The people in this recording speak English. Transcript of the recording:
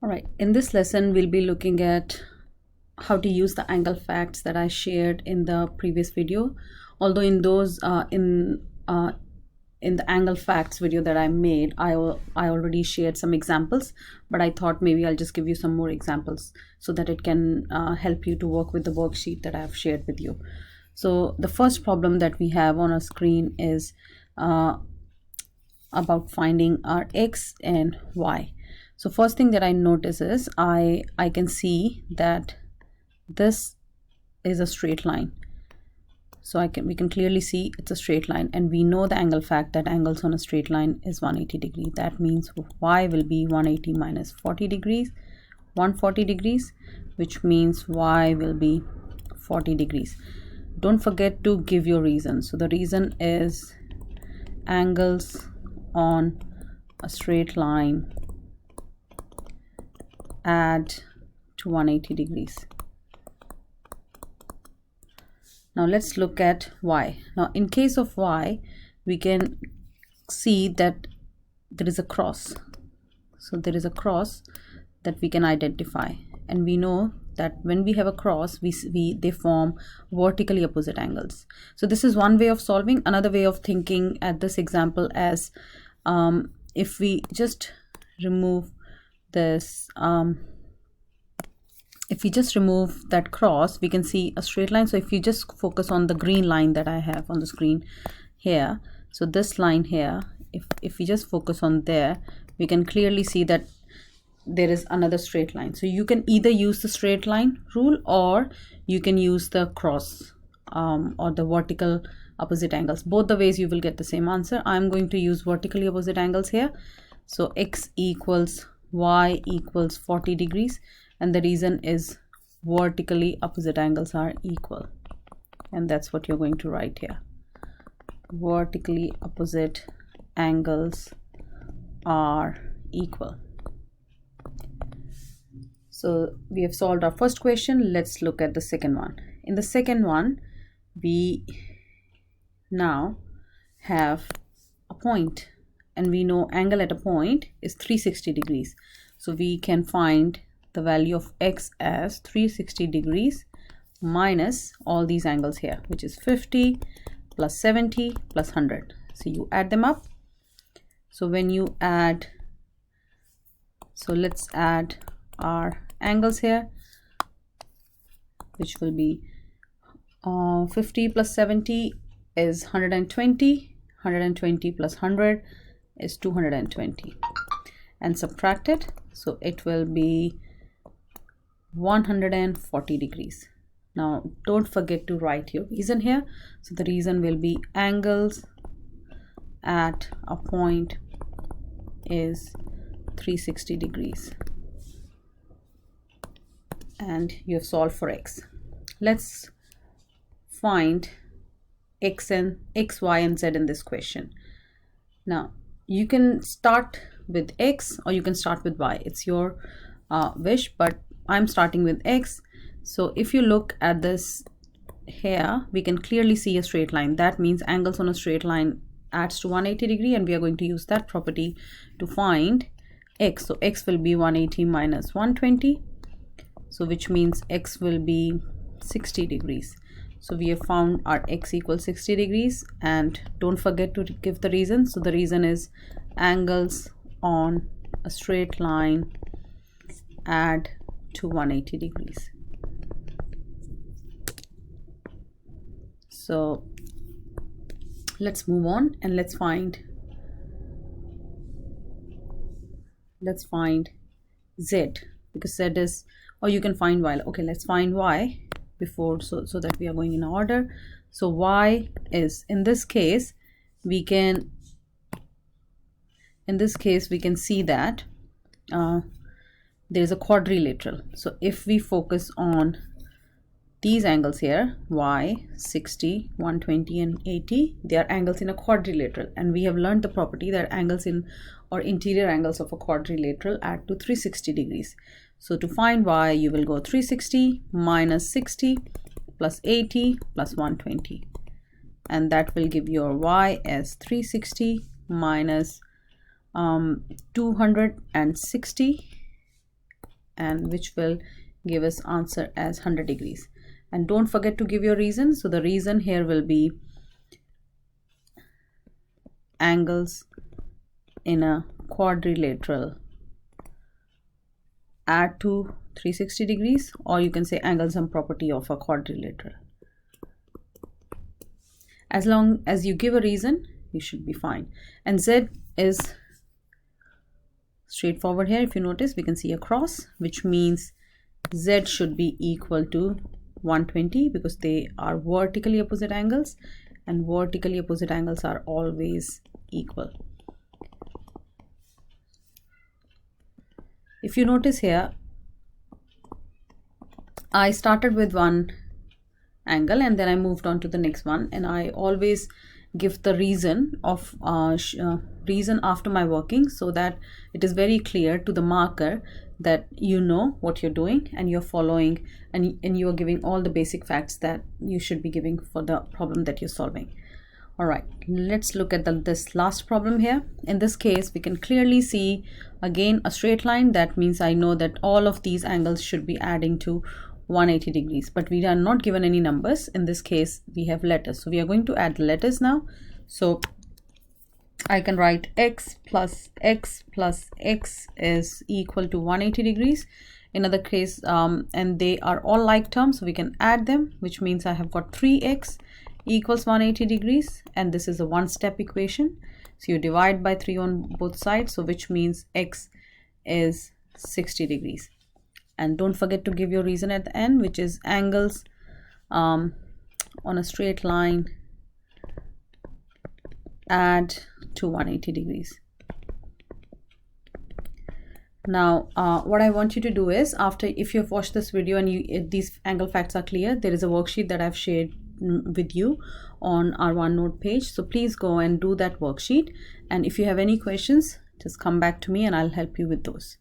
All right, in this lesson, we'll be looking at how to use the angle facts that I shared in the previous video. Although in those in the angle facts video that I made, I already shared some examples, but I thought maybe I'll just give you some more examples so that it can help you to work with the worksheet that I've shared with you. So the first problem that we have on our screen is about finding our x and y. So first thing that I notice is I can see that this is a straight line. So we can clearly see it's a straight line, and we know the angle fact that angles on a straight line is 180 degrees. That means y will be 180 minus 40 degrees, 140 degrees, which means y will be 40 degrees. Don't forget to give your reason. So the reason is angles on a straight line add to 180 degrees. Now let's look at y. Now in case of y, we can see that there is a cross. So there is a cross that we can identify, and we know that when we have a cross, they form vertically opposite angles. So this is one way of solving. Another way of thinking at this example as if we just remove this if we just remove that cross, we can see a straight line. So if you just focus on the green line that I have on the screen here, so this line here, if we just focus on there, we can clearly see that there is another straight line. So you can either use the straight line rule, or you can use the cross or the vertical opposite angles. Both the ways you will get the same answer. I'm going to use vertically opposite angles here. So x equals y equals 40 degrees, and the reason is vertically opposite angles are equal, and that's what you're going to write here. Vertically opposite angles are equal. So we have solved our first question. Let's look at the second one. In the second one, we now have a point, and we know angle at a point is 360 degrees. So we can find the value of x as 360 degrees minus all these angles here, which is 50 plus 70 plus 100. So you add them up. So when you add, so let's add our angles here, which will be 50 plus 70 is 120, 120 plus 100 is 220, and subtract it. So it will be 140 degrees. Now don't forget to write your reason here. So the reason will be angles at a point is 360 degrees, and you have solved for x. Let's find x, y, and z in this question. Now you can start with x or you can start with y. It's your wish, but I'm starting with x. So if you look at this here, we can clearly see a straight line. That means angles on a straight line adds to 180 degree, and we are going to use that property to find x. So x will be 180 minus 120, so which means x will be 60 degrees. So we have found our x equals 60 degrees, and don't forget to give the reason. So the reason is angles on a straight line add to 180 degrees. So let's move on and let's find z, because z is, or you can find y. Okay, let's find y before, so that we are going in order. So y is, in this case we can see that there is a quadrilateral. So if we focus on these angles here, y, 60, 120 and 80, they are angles in a quadrilateral, and we have learned the property that angles in, or interior angles of a quadrilateral, add to 360 degrees. So to find y, you will go 360 minus 60 plus 80 plus 120, and that will give your y as 360 minus 260 and which will give us answer as 100 degrees. And don't forget to give your reason. So the reason here will be angles in a quadrilateral add to 360 degrees, or you can say angles and property of a quadrilateral. As long as you give a reason, you should be fine. And Z is straightforward here. If you notice, we can see a cross, which means Z should be equal to 120 because they are vertically opposite angles, and vertically opposite angles are always equal. If you notice here, I started with one angle and then I moved on to the next one, and I always give the reason of reason after my working, so that it is very clear to the marker that you know what you're doing and you're following, and you're giving all the basic facts that you should be giving for the problem that you're solving. All right, let's look at this last problem here. In this case, we can clearly see again a straight line. That means I know that all of these angles should be adding to 180 degrees, but we are not given any numbers. In this case, we have letters, so we are going to add the letters now. So I can write x plus x plus x is equal to 180 degrees. In other case, and they are all like terms, so we can add them, which means I have got 3x equals 180 degrees, and this is a one-step equation. So you divide by 3 on both sides, so which means x is 60 degrees. And don't forget to give your reason at the end, which is angles on a straight line add to 180 degrees. Now what I want you to do is, after, if you've watched this video and these angle facts are clear, there is a worksheet that I've shared with you on our OneNote page, so please go and do that worksheet, and if you have any questions, just come back to me and I'll help you with those.